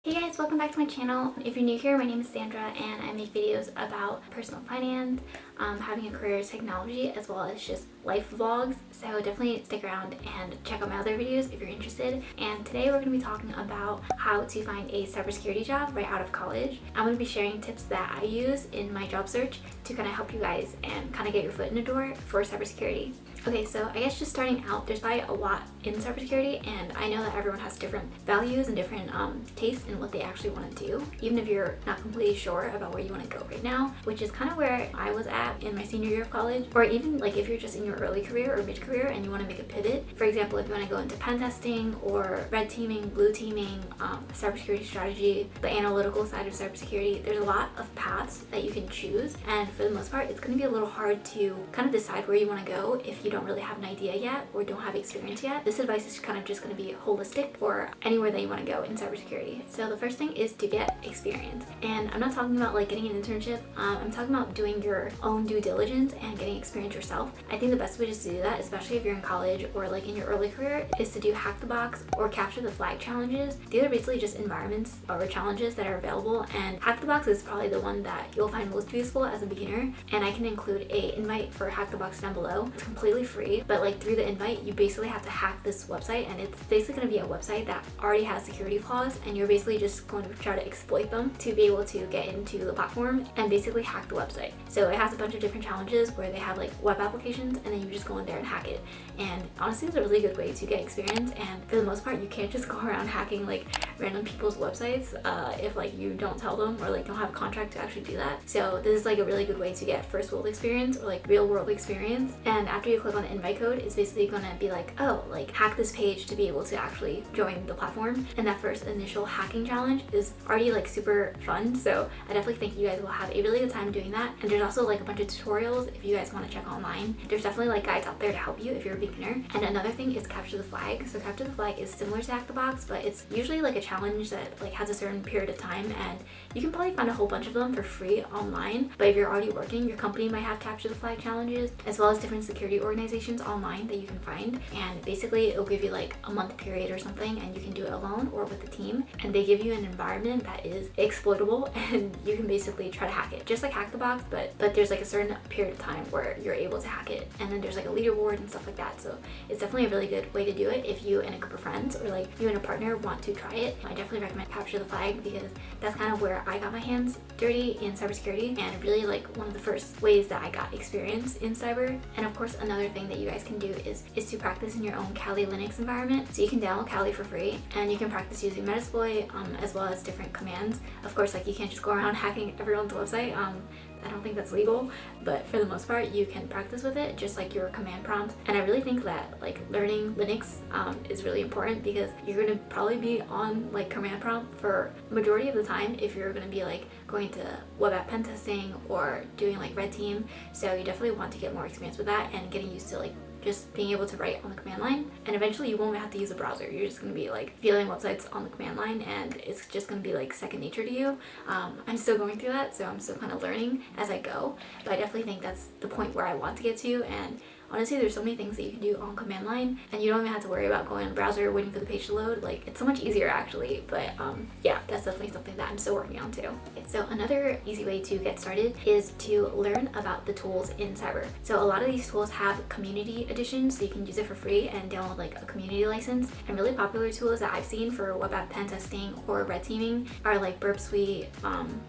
Hey guys, welcome back to my channel. If you're new here, my name is Sandra and I make videos about personal finance, having a career in technology, as well as just life vlogs. So definitely stick around and check out my other videos if you're interested. And today we're going to be talking about how to find a cybersecurity job right out of college. I'm going to be sharing tips that I use in my job search to kind of help you guys and kind of get your foot in the door for cybersecurity. Okay, so I guess just starting out, there's probably a lot in cybersecurity, and I know that everyone has different values and different tastes in what they actually want to do, even if you're not completely sure about where you want to go right now, which is kind of where I was at in my senior year of college, or even like if you're just in your early career or mid-career and you want to make a pivot. For example, if you want to go into pen testing or red teaming, blue teaming, cybersecurity strategy, the analytical side of cybersecurity, there's a lot of paths that you can choose, and for the most part, it's going to be a little hard to kind of decide where you want to go if you don't really have an idea yet or don't have experience yet. This advice is kind of just going to be holistic for anywhere that you want to go in cybersecurity. So the first thing is to get experience, and I'm not talking about like getting an internship. I'm talking about doing your own due diligence and getting experience yourself. I think the best way just to do that, especially if you're in college or like in your early career, is to do hack the box or capture the flag challenges. These are basically just environments or challenges that are available, and hack the box is probably the one that you'll find most useful as a beginner, and I can include a invite for hack the box down below. It's completely free, but like through the invite you basically have to hack this website, and it's basically going to be a website that already has security flaws, and you're basically just going to try to exploit them to be able to get into the platform and basically hack the website. So it has a bunch of different challenges where they have like web applications, and then you just go in there and hack it. And honestly, it's a really good way to get experience, and for the most part you can't just go around hacking like random people's websites if like you don't tell them or like don't have a contract to actually do that. So this is like a really good way to get first world experience or like real world experience. And after you click on the invite code, it's basically gonna be like, oh, like hack this page to be able to actually join the platform. And that first initial hacking challenge is already like super fun, so I definitely think you guys will have a really good time doing that. And there's also like a bunch of tutorials if you guys want to check online. There's definitely like guides out there to help you if you're a beginner. And another thing is capture the flag. So capture the flag is similar to hack the box, but it's usually like a challenge that like has a certain period of time, and you can probably find a whole bunch of them for free online. But if you're already working, your company might have capture the flag challenges, as well as different security organizations online that you can find. And basically it'll give you like a month period or something, and you can do it alone or with a team, and they give you an environment that is exploitable, and you can basically try to hack it just like hack the box, but there's like a certain period of time where you're able to hack it, and then there's like a leaderboard and stuff like that. So it's definitely a really good way to do it if you and a group of friends or like you and a partner want to try it. I definitely recommend capture the flag because that's kind of where I got my hands dirty in cybersecurity, and really like one of the first ways that I got experience in cyber. And of course, another thing that you guys can do is to practice in your own Kali Linux environment. So you can download Kali for free, and you can practice using Metasploit as well as different commands. Of course, like you can't just go around hacking everyone's website. I don't think that's legal, but for the most part you can practice with it just like your command prompts. And I really think that like learning Linux is really important, because you're going to probably be on like command prompt for majority of the time if you're going to be like going to web app pen testing or doing like red team. So you definitely want to get more experience with that and getting used to like just being able to write on the command line, and eventually you won't have to use a browser. You're just going to be like viewing websites on the command line, and it's just going to be like second nature to you. I'm still going through that, so I'm still kind of learning as I go, but I definitely think that's the point where I want to get to. And honestly, there's so many things that you can do on command line, and you don't even have to worry about going on the browser waiting for the page to load. Like, it's so much easier actually. But yeah, that's definitely something that I'm still working on too. Okay, so another easy way to get started is to learn about the tools in cyber. So a lot of these tools have community editions, so you can use it for free and download like a community license. And really popular tools that I've seen for web app pen testing or red teaming are like Burp Suite,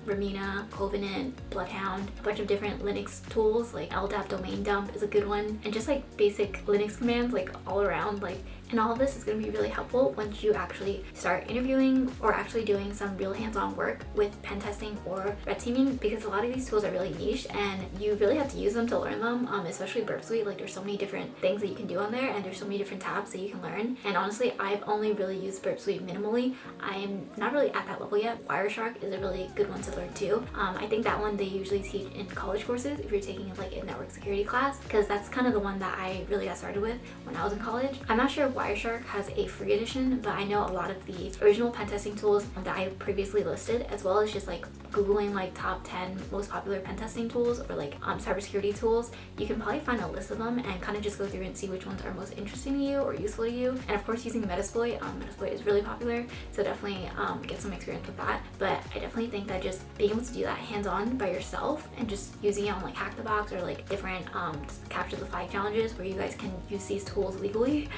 Ramina, Covenant, Bloodhound, a bunch of different Linux tools. Like LDAP domain dump is a good one, and just like basic Linux commands like all around. Like, and all of this is going to be really helpful once you actually start interviewing or actually doing some real hands-on work with pen testing or red teaming, because a lot of these tools are really niche and you really have to use them to learn them, especially Burp Suite. Like, there's so many different things that you can do on there, and there's so many different tabs that you can learn. And honestly, I've only really used Burp Suite minimally. I'm not really at that level yet. Wireshark is a really good one to learn too. I think that one they usually teach in college courses if you're taking like a network security class, because that's kind of the one that I really got started with when I was in college. I'm not sure Wireshark has a free edition, but I know a lot of the original pen testing tools that I previously listed, as well as just like Googling like top 10 most popular pen testing tools or like cybersecurity tools, you can probably find a list of them and kind of just go through and see which ones are most interesting to you or useful to you. And of course, using Metasploit. Metasploit is really popular, so definitely get some experience with that. But I definitely think that just being able to do that hands-on by yourself and just using it on like Hack the Box or like different capture the flag challenges where you guys can use these tools legally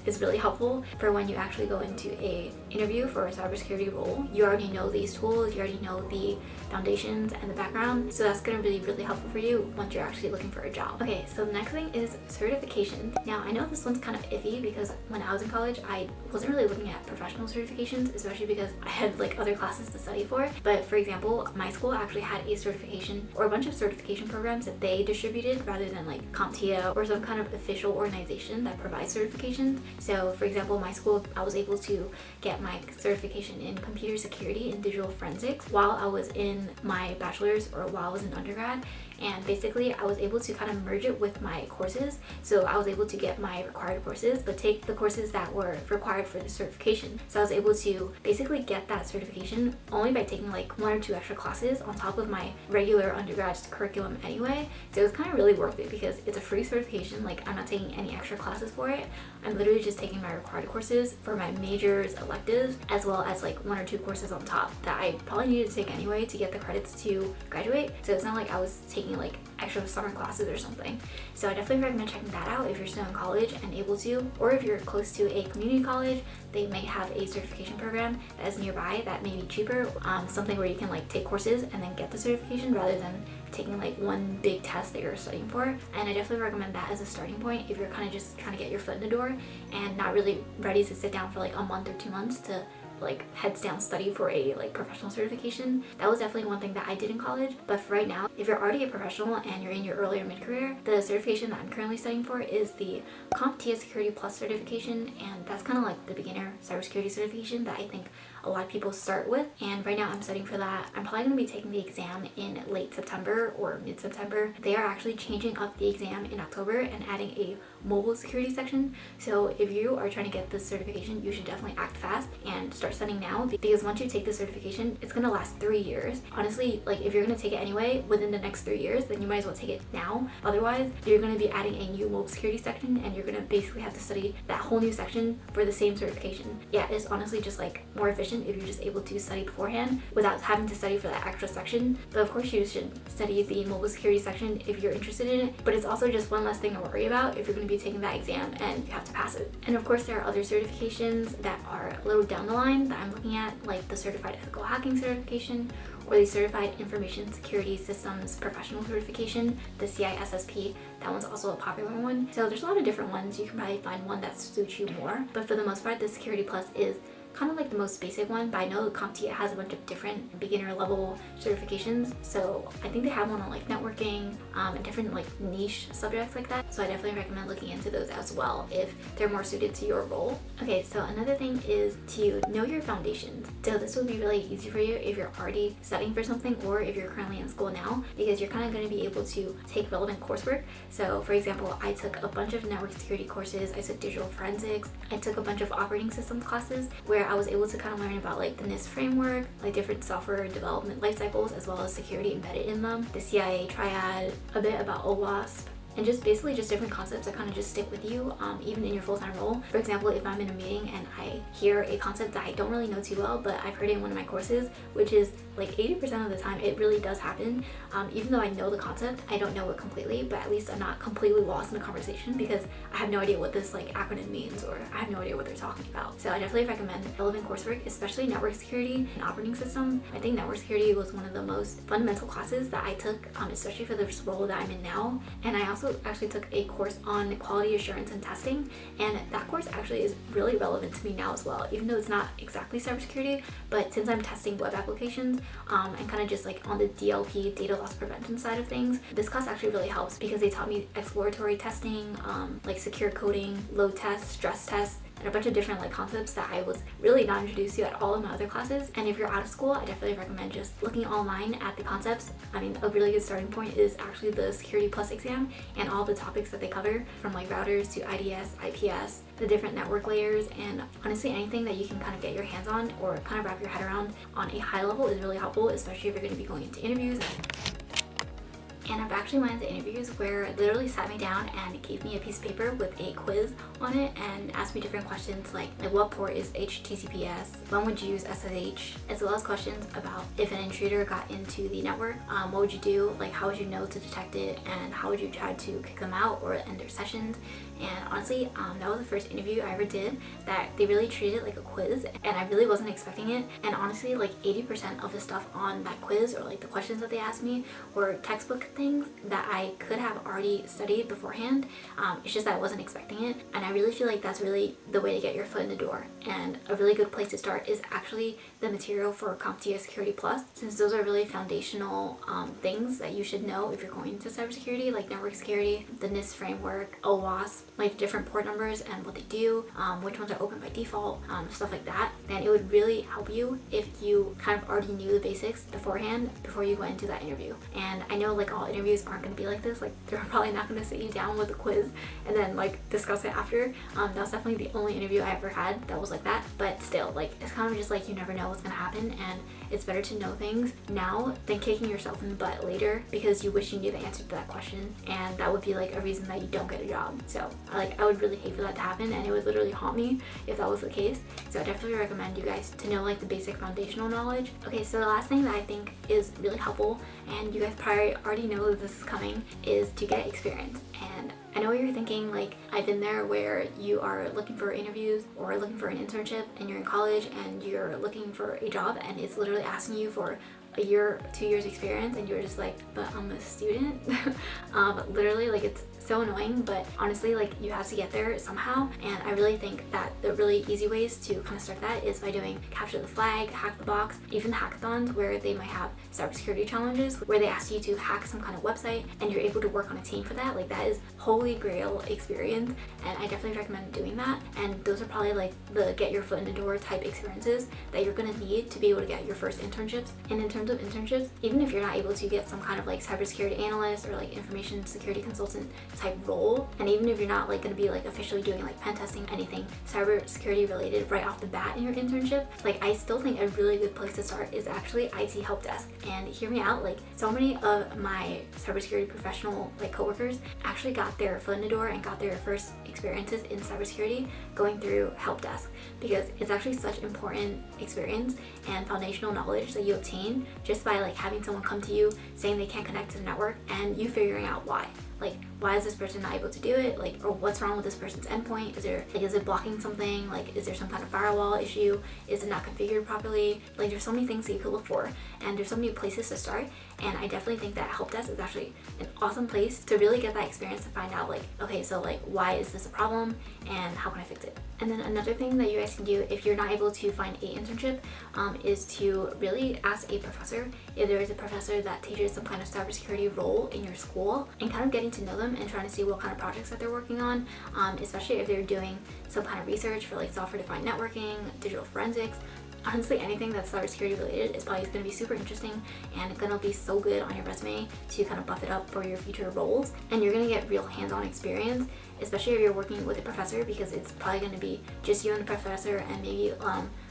is really helpful for when you actually go into a interview for a cybersecurity role. You already know these tools, you already know the foundations and the background, so that's going to be really helpful for you once you're actually looking for a job. Okay, so the next thing is certifications. Now I know this one's kind of iffy because when I was in college I wasn't really looking at professional certifications, especially because I had like other classes to study for. But for example, my school actually had a certification or a bunch of certification programs that they distributed rather than like CompTIA or some kind of official organization that provides certifications. So for example, my school, I was able to get my certification in computer security and digital forensics while I was in my bachelor's or while I was in undergrad. And basically I was able to kind of merge it with my courses. So I was able to get my required courses, but take the courses that were required for the certification. So I was able to basically get that certification only by taking like 1 or 2 extra classes on top of my regular undergrad curriculum anyway. So it was kind of really worth it because it's a free certification. Like I'm not taking any extra classes for it. I'm literally just taking my required courses for my majors, electives, as well as like 1 or 2 courses on top that I probably needed to take anyway to get the credits to graduate. So it's not like I was taking like extra summer classes or something. So I definitely recommend checking that out if you're still in college and able to, or if you're close to a community college, they may have a certification program that is nearby that may be cheaper, something where you can like take courses and then get the certification rather than taking like one big test that you're studying for. And I definitely recommend that as a starting point if you're kind of just trying to get your foot in the door and not really ready to sit down for like a month or 2 months to like heads down study for a like professional certification. That was definitely one thing that I did in college. But for right now, if you're already a professional and you're in your early or mid-career, the certification that I'm currently studying for is the CompTIA Security Plus certification, and that's kind of like the beginner cybersecurity certification that I think a lot of people start with. And right now I'm studying for that. I'm probably going to be taking the exam in late September or mid-September. They are actually changing up the exam in October and adding a mobile security section. So if you are trying to get this certification, you should definitely act fast and start studying now, because once you take the certification, it's going to last 3 years. Honestly, like if you're going to take it anyway within the next 3 years, then you might as well take it now. Otherwise, you're going to be adding a new mobile security section and you're going to basically have to study that whole new section for the same certification. Yeah, it's honestly just like more efficient if you're just able to study beforehand without having to study for that extra section. But of course you should study the mobile security section if you're interested in it, but it's also just one less thing to worry about if you're going to be taking that exam and you have to pass it. And of course there are other certifications that are a little down the line that I'm looking at, like the Certified Ethical Hacking certification or the Certified Information Security Systems Professional certification, the CISSP. That one's also a popular one. So there's a lot of different ones. You can probably find one that suits you more, but for the most part the Security Plus is kind of like the most basic one. But I know CompTIA has a bunch of different beginner level certifications, so I think they have one on like networking and different like niche subjects like that. So I definitely recommend looking into those as well if they're more suited to your role. Okay, so another thing is to know your foundations. So this will be really easy for you if you're already studying for something or if you're currently in school now, because you're kind of going to be able to take relevant coursework. So for example, I took a bunch of network security courses, I took digital forensics, I took a bunch of operating systems classes where I was able to kind of learn about like the NIST framework, like different software development life cycles, as well as security embedded in them, the CIA triad, a bit about OWASP, and just basically just different concepts that kind of just stick with you even in your full-time role. For example, if I'm in a meeting and I hear a concept that I don't really know too well, but I've heard it in one of my courses, which is like 80% of the time it really does happen. Even though I know the concept, I don't know it completely, but at least I'm not completely lost in the conversation because I have no idea what this like acronym means or I have no idea what they're talking about. So I definitely recommend relevant coursework, especially network security and operating system. I think network security was one of the most fundamental classes that I took, especially for this role that I'm in now. And I also actually took a course on quality assurance and testing, and that course actually is really relevant to me now as well, even though it's not exactly cybersecurity. But since I'm testing web applications and kind of just like on the DLP, data loss prevention side of things, this class actually really helps because they taught me exploratory testing, like secure coding, load tests, stress tests, and a bunch of different like concepts that I was really not introduced to at all in my other classes. And if you're out of school, I definitely recommend just looking online at the concepts. I mean, a really good starting point is actually the Security Plus exam and all the topics that they cover, from like routers to IDS, IPS, the different network layers, and honestly anything that you can kind of get your hands on or kind of wrap your head around on a high level is really helpful, especially if you're going to be going into interviews. And I've actually went into interviews where it literally sat me down and gave me a piece of paper with a quiz on it and asked me different questions like what port is HTTPS, when would you use SSH, as well as questions about if an intruder got into the network, what would you do, like how would you know to detect it, and how would you try to kick them out or end their sessions. And honestly, that was the first interview I ever did that they really treated it like a quiz, and I really wasn't expecting it. And honestly, like 80% of the stuff on that quiz, or like the questions that they asked me, were textbook things that I could have already studied beforehand. It's just that I wasn't expecting it, and I really feel like that's really the way to get your foot in the door. And a really good place to start is actually the material for CompTIA Security Plus, since those are really foundational things that you should know if you're going into cybersecurity, like network security, the NIST framework, OWASP, like different port numbers and what they do, which ones are open by default, stuff like that. And it would really help you if you kind of already knew the basics beforehand before you went into that interview. And I know like all interviews aren't going to be like this, like they're probably not going to sit you down with a quiz and then like discuss it after. That was definitely the only interview I ever had that was like that, but still, like it's kind of just like you never know what's going to happen, and it's better to know things now than kicking yourself in the butt later because you wish you knew the answer to that question, and that would be like a reason that you don't get a job. So like I would really hate for that to happen, and it would literally haunt me if that was the case. So I definitely recommend you guys to know like the basic foundational knowledge. Okay, so the last thing that I think is really helpful, and you guys probably already know that this is coming, is to get experience. And I know what you're thinking, like I've been there, where you are looking for interviews or looking for an internship and you're in college and you're looking for a job and it's literally asking you for a year, 2 years experience, and you're just like, but I'm a student. Literally, like it's so annoying, but honestly, like you have to get there somehow. And I really think that the really easy ways to kind of start that is by doing capture the flag, hack the box, even hackathons where they might have cybersecurity challenges where they ask you to hack some kind of website and you're able to work on a team for that. Like that is holy grail experience, and I definitely recommend doing that. And those are probably like the get your foot in the door type experiences that you're gonna need to be able to get your first internships. And in terms of internships, even if you're not able to get some kind of like cybersecurity analyst or like information security consultant type role, and even if you're not like going to be like officially doing like pen testing, anything cybersecurity related right off the bat in your internship, like I still think a really good place to start is actually IT help desk. And hear me out, like so many of my cybersecurity professional like coworkers actually got their foot in the door and got their first experiences in cybersecurity going through help desk, because it's actually such important experience and foundational knowledge that you obtain just by like having someone come to you saying they can't connect to the network and you figuring out why. Like, why is this person not able to do it? Like, or what's wrong with this person's endpoint? Is there, like, is it blocking something? Like, is there some kind of firewall issue? Is it not configured properly? Like, there's so many things that you could look for, and there's so many places to start. And I definitely think that help desk is actually an awesome place to really get that experience to find out, like, okay, so like, why is this a problem, and how can I fix it? And then another thing that you guys can do if you're not able to find a internship is to really ask a professor if there is a professor that teaches some kind of cybersecurity role in your school, and kind of getting to know them and trying to see what kind of projects that they're working on, especially if they're doing some kind of research for like software-defined networking, digital forensics. Honestly, anything that's cybersecurity related is probably going to be super interesting and going to be so good on your resume to kind of buff it up for your future roles. And you're going to get real hands-on experience, especially if you're working with a professor, because it's probably going to be just you and the professor and maybe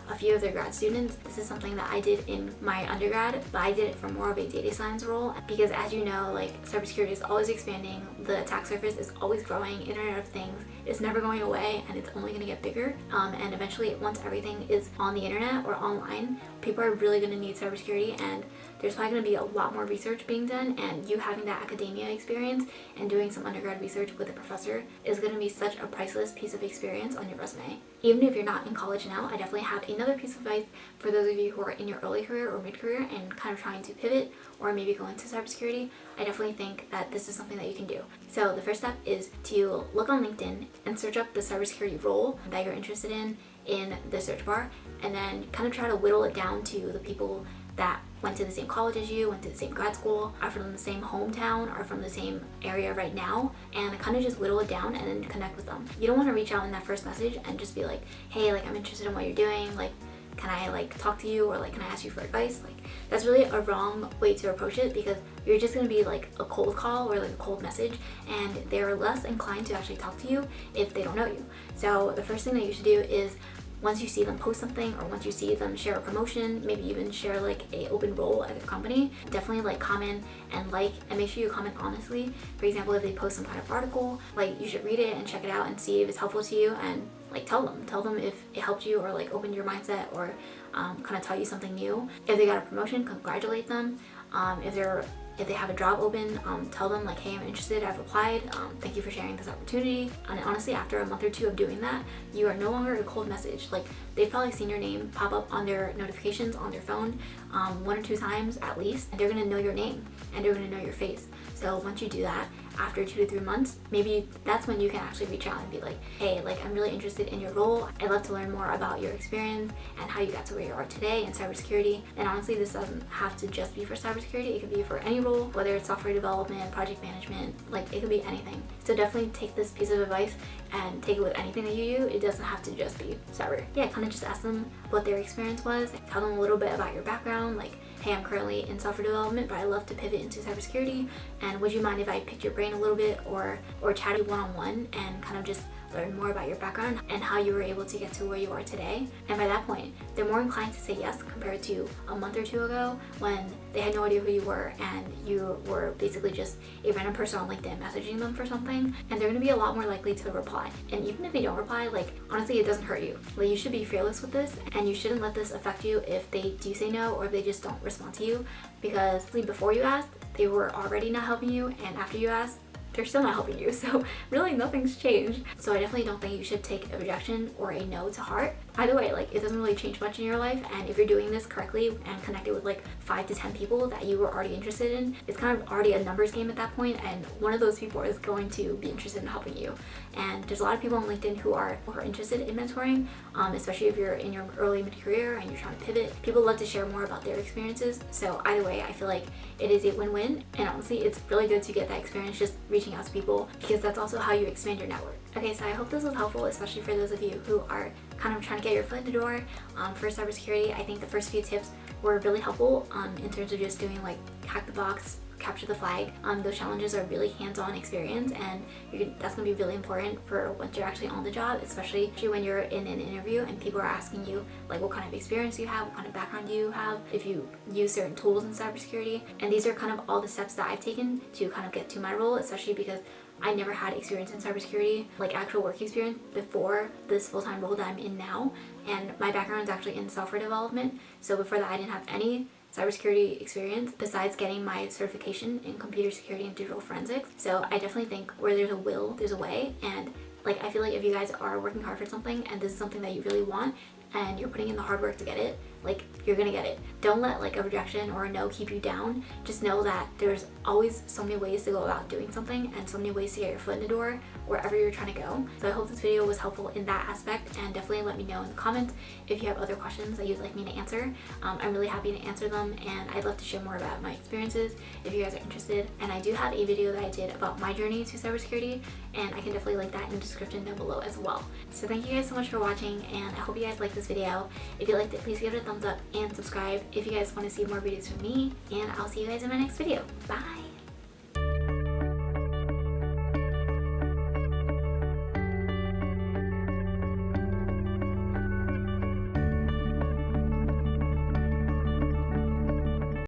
a few of their grad students. This is something that I did in my undergrad, but I did it for more of a data science role, because as you know, like cybersecurity is always expanding, the attack surface is always growing, Internet of Things is never going away, and it's only going to get bigger. And eventually, once everything is on the internet or online, people are really going to need cybersecurity, and there's probably going to be a lot more research being done, and you having that academia experience and doing some undergrad research with a professor is going to be such a priceless piece of experience on your resume. Even if you're not in college now, I definitely have another piece of advice for those of you who are in your early career or mid-career and kind of trying to pivot or maybe go into cybersecurity. I definitely think that this is something that you can do. So the first step is to look on LinkedIn and search up the cybersecurity role that you're interested in, in the search bar, and then kind of try to whittle it down to the people that went to the same college as you, went to the same grad school, are from the same hometown, are from the same area right now, and kind of just whittle it down and then connect with them. You don't want to reach out in that first message and just be like, hey, like I'm interested in what you're doing, like can I like talk to you, or like can I ask you for advice? Like that's really a wrong way to approach it, because you're just going to be like a cold call or like a cold message, and they're less inclined to actually talk to you if they don't know you. So the first thing that you should do is, once you see them post something, or once you see them share a promotion, maybe even share like a open role at a company, definitely like comment and make sure you comment honestly. For example, if they post some kind of article, like you should read it and check it out and see if it's helpful to you, and like tell them if it helped you or like opened your mindset, or kind of taught you something new. If they got a promotion, congratulate them. If they have a job open, tell them like, hey, I'm interested, I've applied, thank you for sharing this opportunity. And honestly, after a month or two of doing that, you are no longer a cold message. Like they've probably seen your name pop up on their notifications on their phone 1 or 2 times at least, and they're gonna know your name and they're gonna know your face. So once you do that, after 2 to 3 months, maybe that's when you can actually reach out and be like, hey, like I'm really interested in your role. I'd love to learn more about your experience and how you got to where you are today in cybersecurity. And honestly, this doesn't have to just be for cybersecurity. It could be for any role, whether it's software development, project management, like it could be anything. So definitely take this piece of advice and take it with anything that you do. It doesn't have to just be cyber. Yeah, kind of just ask them what their experience was. Tell them a little bit about your background, like, hey, I'm currently in software development, but I love to pivot into cybersecurity, and would you mind if I picked your brain a little bit, or chatted one-on-one and kind of just learn more about your background and how you were able to get to where you are today. And by that point, they're more inclined to say yes compared to a month or 2 ago when they had no idea who you were and you were basically just a random person on LinkedIn messaging them for something, and they're going to be a lot more likely to reply. And even if they don't reply, like honestly, it doesn't hurt you. Like you should be fearless with this, and you shouldn't let this affect you if they do say no or if they just don't respond to you, because before you asked, they were already not helping you, and after you asked, they're still not helping you. So really nothing's changed. So I definitely don't think you should take a rejection or a no to heart. Either way, like it doesn't really change much in your life, and if you're doing this correctly and connected with like 5 to 10 people that you were already interested in, it's kind of already a numbers game at that point, and one of those people is going to be interested in helping you. And there's a lot of people on LinkedIn who are interested in mentoring, especially if you're in your early mid-career and you're trying to pivot. People love to share more about their experiences. So either way, I feel like it is a win-win, and honestly, it's really good to get that experience just reaching out to people, because that's also how you expand your network. Okay, so I hope this was helpful, especially for those of you who are kind of trying to get your foot in the door for cybersecurity. I think the first few tips were really helpful in terms of just doing like hack the box, capture the flag. Those challenges are really hands-on experience, and that's going to be really important for once you're actually on the job, especially when you're in an interview and people are asking you like what kind of experience you have, what kind of background you have, if you use certain tools in cybersecurity. And these are kind of all the steps that I've taken to kind of get to my role, especially because I never had experience in cybersecurity, like actual work experience before this full-time role that I'm in now. And my background is actually in software development. So before that, I didn't have any cybersecurity experience besides getting my certification in computer security and digital forensics. So I definitely think where there's a will, there's a way. And like I feel like if you guys are working hard for something and this is something that you really want and you're putting in the hard work to get it, like you're gonna get it. Don't let like a rejection or a no keep you down. Just know that there's always so many ways to go about doing something and so many ways to get your foot in the door wherever you're trying to go. So I hope this video was helpful in that aspect, and definitely let me know in the comments if you have other questions that you'd like me to answer. I'm really happy to answer them, and I'd love to share more about my experiences if you guys are interested. And I do have a video that I did about my journey to cybersecurity, and I can definitely link that in the description down below as well. So thank you guys so much for watching, and I hope you guys liked this video. If you liked it, please give it a thumbs up and subscribe if you guys want to see more videos from me, and I'll see you guys in my next video. Bye!